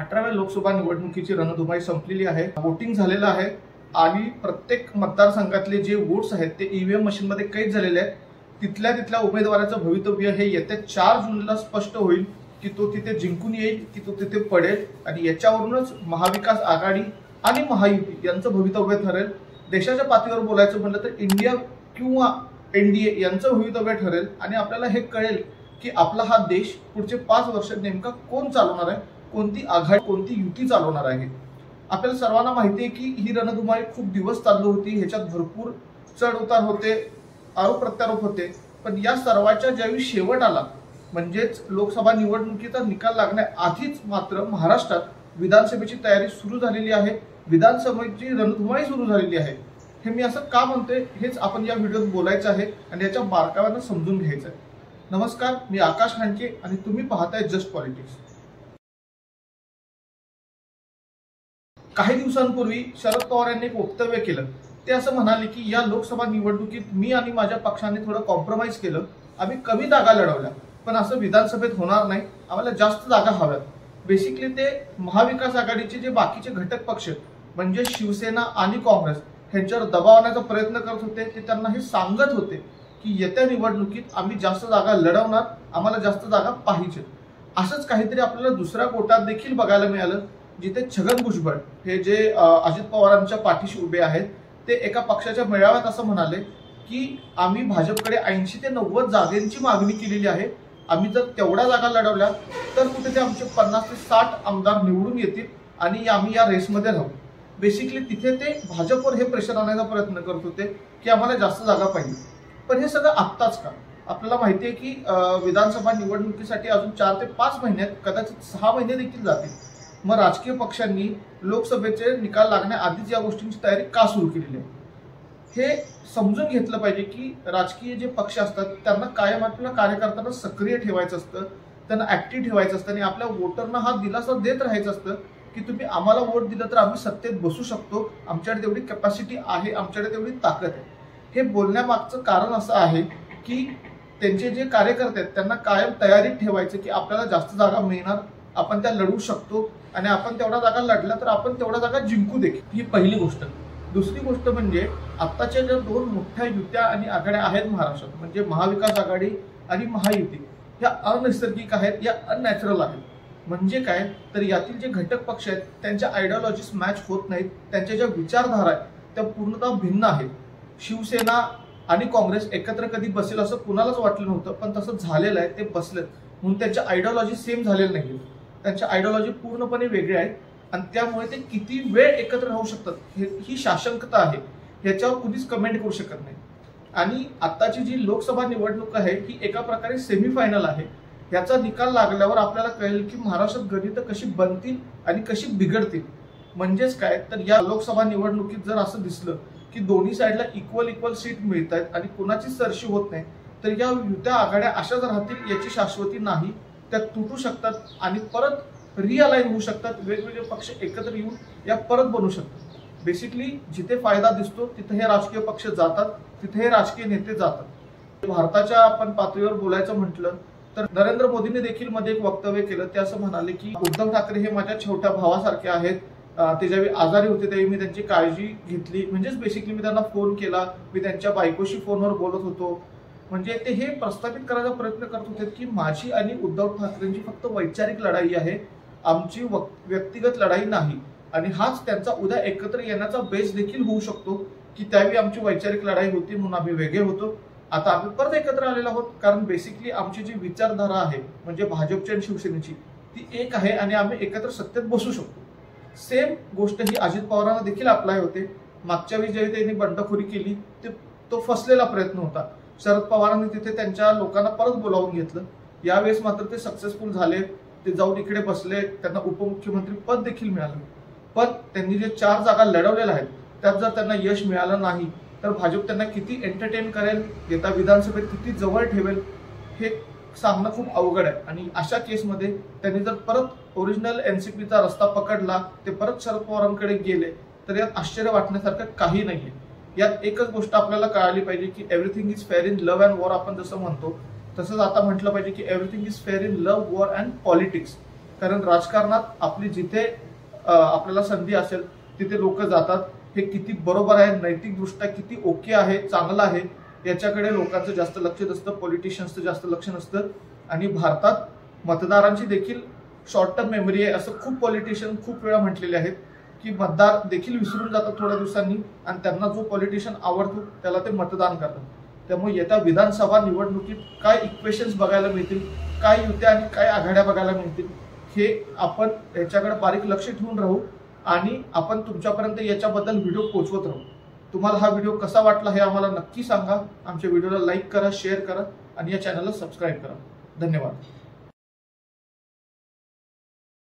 18व्या लोकसभा निवडणुकीची रणधुमाळी संपलेली आहे। वोटिंग झालेलं आहे आणि प्रत्येक मतदारसंघातले जे वोट्स आहेत ते ईव्हीएम मशीन मध्ये कैद झालेले आहेत। तिथल्या उमेदवाराचं भवितव्य हे येत्या 4 जूनला स्पष्ट होईल की तो तिथे जिंकून येईल की तो तिथे पडेल आणि याच्यावरूनच महाविकास आघाडी आणि महायुती यांचं भवितव्य ठरेल। देशाच्या पातळीवर बोलायचं म्हणलं तर इंडिया किंवा एनडीए यांचं भवितव्य ठरेल आणि आपल्याला हे कळेल की आपला हा देश पुढचे 5 वर्ष नेमका कोण चालवणार आहे, कोणती आघाडी कोणती युती चालवणार आहे। आपल्याला सर्वांना माहिती आहे की ही रणधुमाळी खूप दिवस चालू होती, ह्याच्यात भरपूर चढ उतार होते, आरोप प्रत्यारोप होते, पण या सर्वाच्या ज्यावेळी शेवट आला म्हणजेच लोकसभा निवडणुकीचा निकाल लागण्याआधीच मात्र महाराष्ट्रात विधानसभेची तयारी सुरू झालेली आहे, विधानसभेची रणधुमाळी सुरू झालेली आहे। हे मी असं का म्हणतोय हेच आपण या व्हिडिओत बोलायचं आहे आणि याच्या बारकाव्यानं समजून घ्यायचं आहे। नमस्कार, मी आकाश खांडके आणि तुम्ही पाहताय जस्ट पॉलिटिक्स। काही दिवसांपूर्वी शरद पवार यांनी एक वक्तव्य केलं। ते असं म्हणाले की या लोकसभा निवडणुकीत मी आणि माझ्या पक्षाने थोडं कॉम्प्रोमाइज केलं, आम्ही कमी जागा लढवल्या, पण असं विधानसभेत होणार नाही, आम्हाला जास्त जागा हव्यात। बेसिकली ते महाविकास आघाडीचे जे बाकीचे घटक पक्ष म्हणजे शिवसेना आणि काँग्रेस ह्यांच्यावर दबाव आणण्याचा प्रयत्न करत होते। ते त्यांना हे सांगत होते की येत्या निवडणुकीत आम्ही जास्त जागा लढवणार, आम्हाला जास्त जागा पाहिजे। असंच काहीतरी आपल्याला दुसऱ्या गोटात देखील बघायला मिळालं, जिथे छगन भुजबळ हे जे अजित पवारांच्या पाठीशी उभे आहेत ते एका पक्षाच्या मेळाव्यात असं म्हणाले की आम्ही भाजपकडे 80 ते 90 जागांची मागणी केलेली आहे, आम्ही जर तेवढ्या जागा लढवल्या तर कुठे ते आमचे 50 ते 60 आमदार निवडून येतील आणि आम्ही या रेसमध्ये राहू। बेसिकली तिथे ते भाजपवर हे प्रेशर आणण्याचा प्रयत्न करत होते की आम्हाला जास्त जागा पाहिजे। पण हे सगळं आत्ताच का? आपल्याला माहिती आहे की विधानसभा निवडणुकीसाठी अजून 4 ते 5 महिन्यात कदाचित 6 महिने देखील जातील। मग राजकीय पक्षांनी लोकसभेचे निकाल लागण्याआधीच या गोष्टींची तयारी का सुरू केलेली आहे हे समजून घेतलं पाहिजे की राजकीय जे पक्ष असतात त्यांना कायम आपल्या कार्यकर्त्यांना सक्रिय ठेवायचं असतं, त्यांना ऍक्टिव्ह ठेवायचं असतं आणि आपल्या वोटरना हा दिलासा देत राहायचं असतं की तुम्ही आम्हाला वोट दिलं तर आम्ही सत्तेत बसू शकतो, आमच्याकडे तेवढी कॅपॅसिटी आहे, आमच्याकडे तेवढी ताकद आहे। हे बोलण्यामागचं कारण असं आहे की त्यांचे जे कार्यकर्ते आहेत त्यांना कायम तयारीत ठेवायचं की आपल्याला जास्त जागा मिळणार, आपण त्या लढवू शकतो आणि आपण तेवढ्या जागा लढल्या तर आपण तेवढ्या जागा जिंकू देखील। ही पहिली गोष्ट। दुसरी गोष्ट म्हणजे आत्ताच्या ज्या 2 मोठ्या युत्या आणि आघाड्या आहेत महाराष्ट्रात म्हणजे महाविकास आघाडी आणि महायुती, ह्या अनैसर्गिक आहेत, या अननॅचरल आहेत। म्हणजे काय तर यातील जे घटक पक्ष आहेत त्यांच्या आयडियोलॉजीज मॅच होत नाहीत, त्यांच्या ज्या विचारधारा आहेत त्या पूर्णतः भिन्न आहेत। शिवसेना आणि काँग्रेस एकत्र कधी बसेल असं कुणालाच वाटलं नव्हतं, पण तसं झालेलं आहे, ते बसलेत म्हणून त्यांच्या आयडियोलॉजी सेम झालेल्या नाहीत, त्यांच्या आयडियोलॉजी पूर्णपणे वेगळ्या आहेत आणि त्यामुळे ते किती वेळ एकत्र राहू शकतात ही शाशंकता आहे, ह्याच्यावर कुणीच कमेंट करू शकत नाही। आणि आत्ताची जी लोकसभा निवडणूक आहे ही एका प्रकारे सेमीफायनल आहे। याचा निकाल लागल्यावर आपल्याला कळेल की महाराष्ट्रात गणितं कशी बनतील आणि कशी बिघडतील। म्हणजेच काय तर या लोकसभा निवडणुकीत जर असं दिसलं की दोन्ही साईडला इक्वल सीट मिळत आहेत आणि कुणाची सरशी होत नाही तर या युत्या आघाड्या अशाच राहतील याची शाश्वती नाही, त्या तुटू शकतात आणि परत रिअलाइन होऊ शकतात, वेगवेगळे पक्ष एकत्र येऊन या परत बनू शकतात। बेसिकली जिथे फायदा दिसतो तिथे हे राजकीय पक्ष जातात, तिथे हे राजकीय नेते जातात। भारताच्या आपण पातळीवर बोलायचं म्हटलं तर नरेंद्र मोदींनी देखील मध्ये एक वक्तव्य केलं, ते असं म्हणाले की उद्धव ठाकरे हे माझ्या छोट्या भावासारखे आहेत, ते ज्यावेळी आजारी होते त्यावेळी मी त्यांची काळजी घेतली, म्हणजेच बेसिकली मी त्यांना फोन केला, मी त्यांच्या बायकोशी फोनवर बोलत होतो। म्हणजे ते हे प्रस्थापित करायचा प्रयत्न करत होते की माझी आणि उद्धव ठाकरेंची फक्त वैचारिक लढाई आहे, आमची व्यक्तिगत लढाई नाही। आणि हाच त्यांचा उद्या एकत्र येण्याचा बेस देखील होऊ शकतो की त्यावेळी आमची वैचारिक लढाई होती म्हणून आम्ही वेगळे होतो, आता आम्ही परत एकत्र आलेलो आहोत, कारण बेसिकली आमची जी विचारधारा आहे म्हणजे भाजपची आणि शिवसेनेची ती एक आहे आणि आम्ही एकत्र सत्तेत बसू शकतो। सेम गोष्ट ही अजित पवारांना देखील अप्लाय होते। मागच्या वेळी ज्यावेळी त्यांनी बंडखोरी केली तो फसलेला प्रयत्न होता, शरद पवारांनी तिथे त्यांच्या लोकांना परत बोलावून घेतलं, यावेळेस मात्र ते सक्सेसफुल झाले, ते जाऊन इकडे बसले, त्यांना उपमुख्यमंत्री पद देखील मिळालं। पण त्यांनी जे 4 जागा लढवलेल्या आहेत त्यात जर त्यांना यश मिळालं नाही तर भाजप त्यांना किती एंटरटेन करेल, येत्या विधानसभेत किती जवळ ठेवेल हे सांगणं खूप अवघड आहे। आणि अशा केसमध्ये त्यांनी जर परत ओरिजिनल एनसीपीचा रस्ता पकडला, ते परत शरद पवारांकडे गेले तर यात आश्चर्य वाटण्यासारखं काही नाहीये। यात एकच गोष्ट आपल्याला कळाली पाहिजे की everything is fair in love and war, आपण जसं म्हणतो तसंच आता म्हटलं पाहिजे की everything is fair in love, war and politics. कारण राजकारणात आपली जिथे आपल्याला संधी असेल तिथे लोक जातात. हे किती बरोबर आहे, नैतिकदृष्ट्या किती ओके आहे, चांगलं आहे, याच्याकडे लोकांचं जास्त लक्ष नसतं, पॉलिटिशियन्सचं जास्त लक्ष नसतं. आणि भारतात मतदारांची देखील शॉर्ट टर्म मेमरी आहे, असं खूप पॉलिटिशियन खूप वेळा म्हटलेले आहेत की मतदार देखील विसरून जातात थोड्या दिवसांनी आणि त्यांना जो पॉलिटिशियन आवडतो त्याला ते मतदान करतात. त्यामुळे येत्या विधानसभा निवडणुकीत काय इक्वेशन्स बघायला मिळतील, काय युत्या आणि काय आघाड्या बघायला मिळतील, हे आपण याच्याकडे बारीक लक्ष ठेवून राहू आणि आपण तुमच्यापर्यंत याच्याबद्दल व्हिडिओ पोहोचवत राहू. तुम्हाला हा व्हिडिओ कसा वाटला हे आम्हाला नक्की सांगा. आमच्या व्हिडिओला लाईक करा, शेअर करा आणि या चॅनलला सबस्क्राईब करा. धन्यवाद.